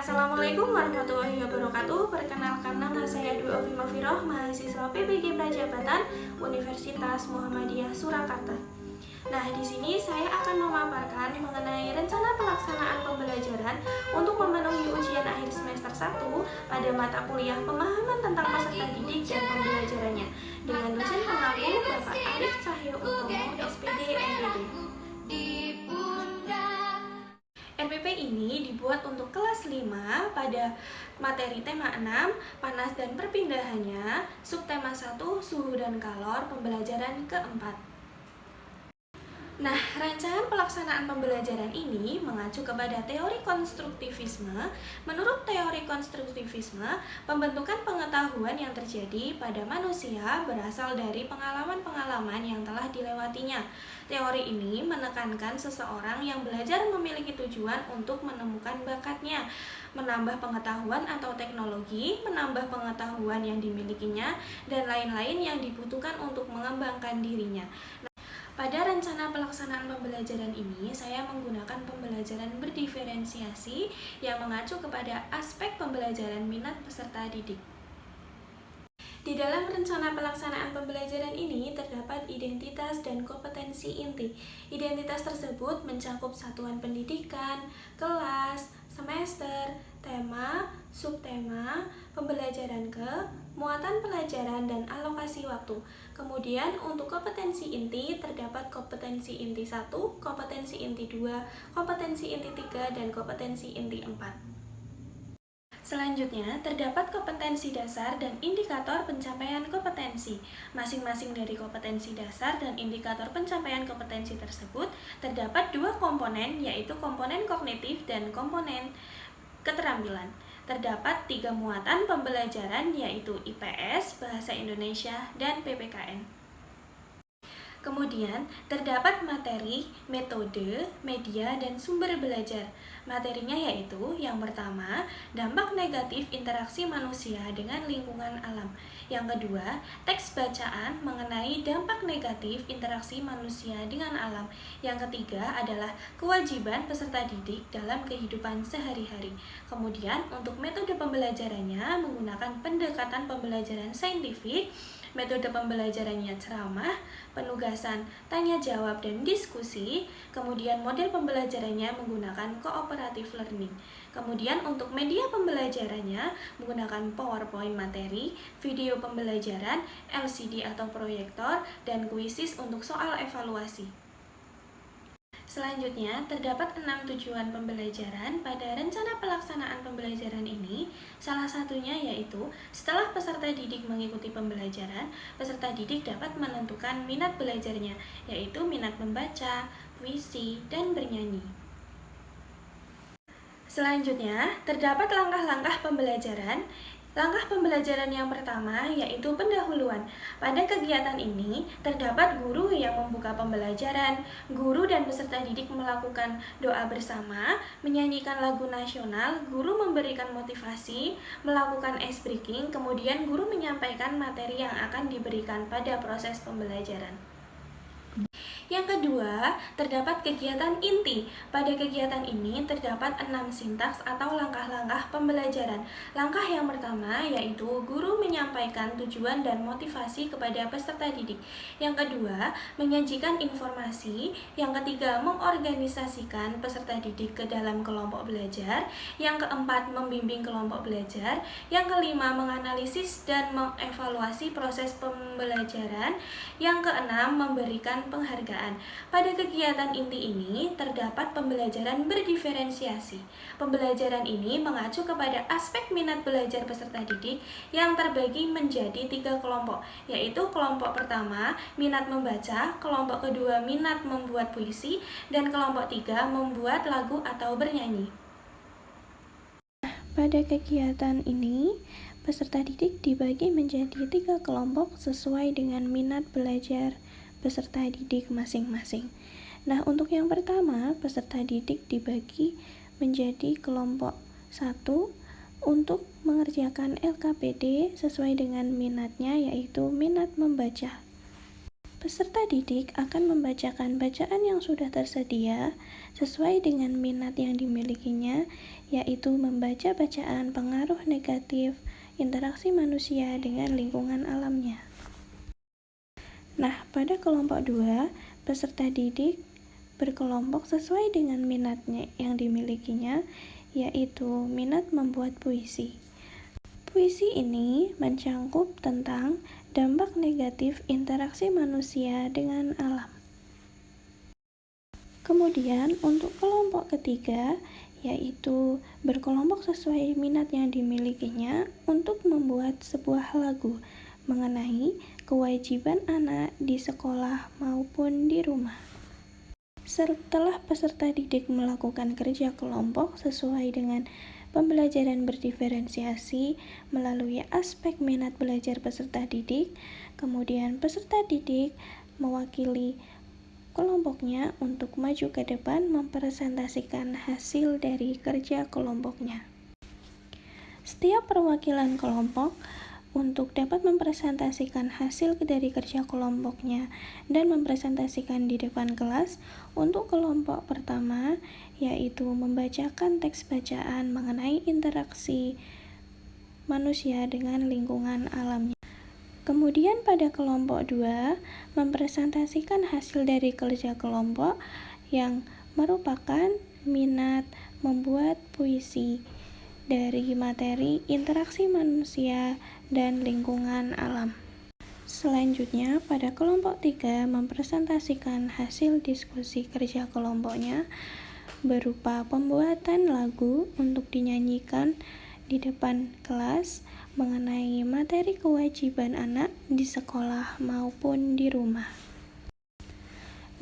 Assalamualaikum warahmatullahi wabarakatuh. Perkenalkan, nama saya Dwi Ovi Mafiroh, mahasiswa PBG Prajabatan Universitas Muhammadiyah Surakarta. Nah, di sini saya akan memaparkan mengenai rencana pelaksanaan pembelajaran untuk memenuhi ujian akhir semester 1 pada mata kuliah pemahaman tentang peserta didik dan pembelajarannya dengan dosen pengampu Bapak Arif Cahyo Utomo, SPD NPB. NPP ini dibuat untuk kelas 5 pada materi tema 6, panas dan perpindahannya, subtema 1, suhu dan kalor, pembelajaran keempat. Nah, rancangan pelaksanaan pembelajaran ini mengacu kepada teori konstruktivisme. Menurut teori konstruktivisme, pembentukan pengetahuan yang terjadi pada manusia berasal dari pengalaman-pengalaman yang telah dilewatinya. Teori ini menekankan seseorang yang belajar memiliki tujuan untuk menemukan bakatnya, menambah pengetahuan atau teknologi, menambah pengetahuan yang dimilikinya, dan lain-lain yang dibutuhkan untuk mengembangkan dirinya. Pada rencana pelaksanaan pembelajaran ini, saya menggunakan pembelajaran berdiferensiasi yang mengacu kepada aspek pembelajaran minat peserta didik. Di dalam rencana pelaksanaan pembelajaran ini terdapat identitas dan kompetensi inti. Identitas tersebut mencakup satuan pendidikan, kelas, semester, tema, subtema, pembelajaran muatan pelajaran, dan alokasi waktu. Kemudian untuk kompetensi inti terdapat kompetensi inti 1, kompetensi inti 2, kompetensi inti 3, dan kompetensi inti 4. Selanjutnya, terdapat kompetensi dasar dan indikator pencapaian kompetensi. Masing-masing dari kompetensi dasar dan indikator pencapaian kompetensi tersebut terdapat dua komponen, yaitu komponen kognitif dan komponen keterampilan. Terdapat 3 muatan pembelajaran, yaitu IPS, Bahasa Indonesia, dan PPKN. Kemudian, terdapat materi, metode, media, dan sumber belajar. Materinya yaitu, yang pertama, dampak negatif interaksi manusia dengan lingkungan alam. Yang kedua, teks bacaan mengenai dampak negatif interaksi manusia dengan alam. Yang ketiga adalah kewajiban peserta didik dalam kehidupan sehari-hari. Kemudian, untuk metode pembelajarannya menggunakan pendekatan pembelajaran saintifik. Metode pembelajarannya ceramah, penugasan, tanya jawab, dan diskusi. Kemudian model pembelajarannya menggunakan cooperative learning. Kemudian untuk media pembelajarannya menggunakan PowerPoint materi, video pembelajaran, LCD atau proyektor, dan kuisis untuk soal evaluasi. Selanjutnya, terdapat 6 tujuan pembelajaran pada rencana pelaksanaan pembelajaran ini. Salah satunya yaitu, setelah peserta didik mengikuti pembelajaran, peserta didik dapat menentukan minat belajarnya, yaitu minat membaca, puisi, dan bernyanyi. Selanjutnya, terdapat langkah-langkah pembelajaran. Langkah pembelajaran yang pertama yaitu pendahuluan. Pada kegiatan ini, terdapat guru yang membuka pembelajaran. Guru dan peserta didik melakukan doa bersama, menyanyikan lagu nasional, guru memberikan motivasi, melakukan ice breaking, kemudian guru menyampaikan materi yang akan diberikan pada proses pembelajaran. Yang kedua, terdapat kegiatan inti. Pada kegiatan ini terdapat 6 sintaks atau langkah-langkah pembelajaran. Langkah yang pertama yaitu guru menyampaikan tujuan dan motivasi kepada peserta didik. Yang kedua, menyajikan informasi. Yang ketiga, mengorganisasikan peserta didik ke dalam kelompok belajar. Yang keempat, membimbing kelompok belajar. Yang kelima, menganalisis dan mengevaluasi proses pembelajaran. Yang keenam, memberikan penghargaan. Pada kegiatan inti ini terdapat pembelajaran berdiferensiasi. Pembelajaran ini mengacu kepada aspek minat belajar peserta didik yang terbagi menjadi 3 kelompok, yaitu kelompok pertama minat membaca, kelompok kedua minat membuat puisi, dan kelompok 3 membuat lagu atau bernyanyi. Pada kegiatan ini, peserta didik dibagi menjadi 3 kelompok sesuai dengan minat belajar peserta didik masing-masing. Nah, untuk yang pertama, peserta didik dibagi menjadi kelompok 1 untuk mengerjakan LKPD sesuai dengan minatnya, yaitu minat membaca. Peserta didik akan membacakan bacaan yang sudah tersedia sesuai dengan minat yang dimilikinya, yaitu membaca bacaan pengaruh negatif interaksi manusia dengan lingkungan alamnya. Nah, pada kelompok 2, peserta didik berkelompok sesuai dengan minatnya yang dimilikinya, yaitu minat membuat puisi. Puisi ini mencangkup tentang dampak negatif interaksi manusia dengan alam. Kemudian untuk kelompok ketiga, yaitu berkelompok sesuai minat yang dimilikinya untuk membuat sebuah lagu mengenai kewajiban anak di sekolah maupun di rumah. Setelah peserta didik melakukan kerja kelompok sesuai dengan pembelajaran berdiferensiasi melalui aspek minat belajar peserta didik, kemudian peserta didik mewakili kelompoknya untuk maju ke depan mempresentasikan hasil dari kerja kelompoknya. Setiap perwakilan kelompok untuk dapat mempresentasikan hasil dari kerja kelompoknya dan mempresentasikan di depan kelas. Untuk kelompok pertama, yaitu membacakan teks bacaan mengenai interaksi manusia dengan lingkungan alamnya. Kemudian pada kelompok 2, mempresentasikan hasil dari kerja kelompok yang merupakan minat membuat puisi dari materi interaksi manusia dan lingkungan alam. Selanjutnya, pada kelompok 3 mempresentasikan hasil diskusi kerja kelompoknya berupa pembuatan lagu untuk dinyanyikan di depan kelas mengenai materi kewajiban anak di sekolah maupun di rumah.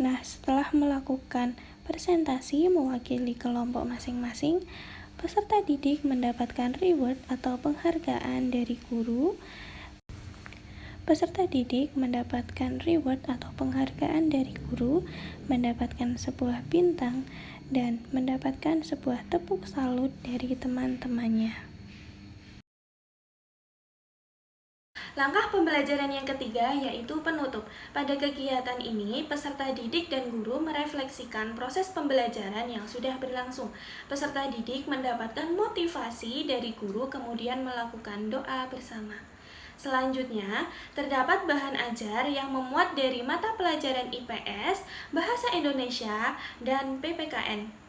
Nah, setelah melakukan presentasi mewakili kelompok masing-masing, peserta didik mendapatkan reward atau penghargaan dari guru. Peserta didik mendapatkan reward atau penghargaan dari guru, mendapatkan sebuah bintang, dan mendapatkan sebuah tepuk salut dari teman-temannya. Langkah pembelajaran yang ketiga yaitu penutup. Pada kegiatan ini, peserta didik dan guru merefleksikan proses pembelajaran yang sudah berlangsung. Peserta didik mendapatkan motivasi dari guru kemudian melakukan doa bersama. Selanjutnya, terdapat bahan ajar yang memuat dari mata pelajaran IPS, Bahasa Indonesia, dan PPKN.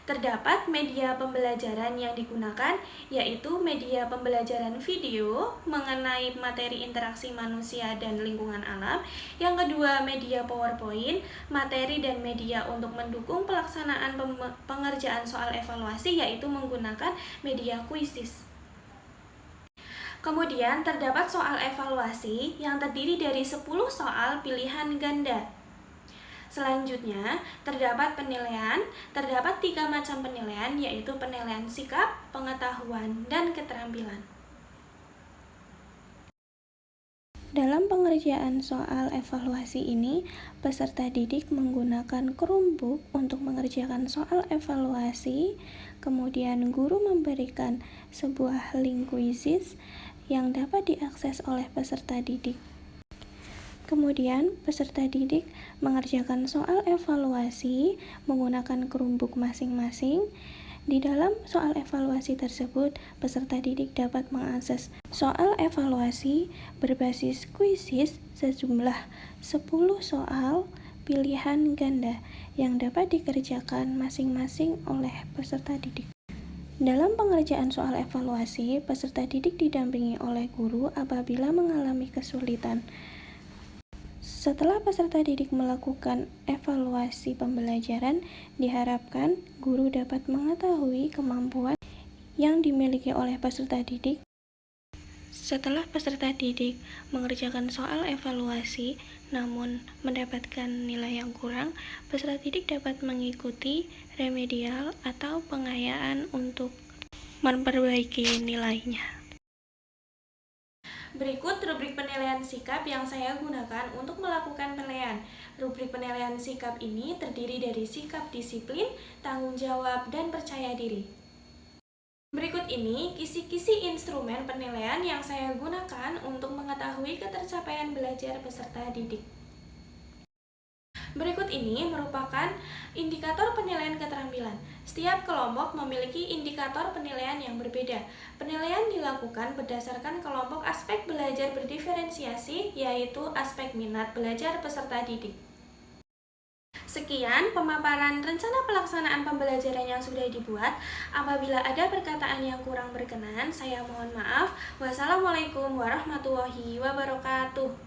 Terdapat media pembelajaran yang digunakan, yaitu media pembelajaran video mengenai materi interaksi manusia dan lingkungan alam. Yang kedua, media PowerPoint, materi dan media untuk mendukung pelaksanaan pengerjaan soal evaluasi, yaitu menggunakan media Quizizz. Kemudian terdapat soal evaluasi yang terdiri dari 10 soal pilihan ganda. Selanjutnya, terdapat penilaian. Terdapat 3 macam penilaian, yaitu penilaian sikap, pengetahuan, dan keterampilan. Dalam pengerjaan soal evaluasi ini, peserta didik menggunakan Chromebook untuk mengerjakan soal evaluasi. Kemudian guru memberikan sebuah link Quizizz yang dapat diakses oleh peserta didik. Kemudian, peserta didik mengerjakan soal evaluasi menggunakan Chromebook masing-masing. Di dalam soal evaluasi tersebut, peserta didik dapat mengakses soal evaluasi berbasis Quizizz sejumlah 10 soal pilihan ganda yang dapat dikerjakan masing-masing oleh peserta didik. Dalam pengerjaan soal evaluasi, peserta didik didampingi oleh guru apabila mengalami kesulitan. Setelah peserta didik melakukan evaluasi pembelajaran, diharapkan guru dapat mengetahui kemampuan yang dimiliki oleh peserta didik. Setelah peserta didik mengerjakan soal evaluasi namun mendapatkan nilai yang kurang, peserta didik dapat mengikuti remedial atau pengayaan untuk memperbaiki nilainya. Berikut rubrik penilaian sikap yang saya gunakan untuk melakukan penilaian. Rubrik penilaian sikap ini terdiri dari sikap disiplin, tanggung jawab, dan percaya diri. Berikut ini kisi-kisi instrumen penilaian yang saya gunakan untuk mengetahui ketercapaian belajar peserta didik. Berikut ini merupakan indikator penilaian keterampilan. Setiap kelompok memiliki indikator penilaian yang berbeda. Penilaian dilakukan berdasarkan kelompok aspek belajar berdiferensiasi, yaitu aspek minat belajar peserta didik. Sekian pemaparan rencana pelaksanaan pembelajaran yang sudah dibuat. Apabila ada perkataan yang kurang berkenan, saya mohon maaf. Wassalamualaikum warahmatullahi wabarakatuh.